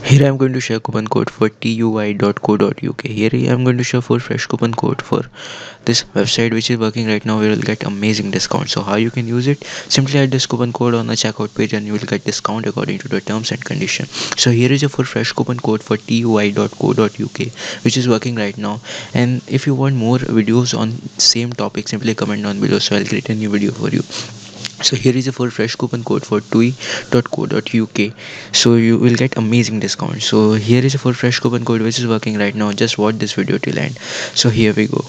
Here I am going to share coupon code for TUI.co.uk. Here I am going to share for fresh coupon code for this website which is working right now. We will get amazing discount. So how you can use it? Simply add this coupon code on the checkout page and you will get discount according to the terms and condition. So here is a full fresh coupon code for TUI.co.uk which is working right now. And if you want more videos on same topic, simply comment down below so I'll create a new video for you. So here is a full fresh coupon code for TUI.co.uk, so you will get amazing discount. So here is a full fresh coupon code which is working right now. Just watch this video till end. So here we go.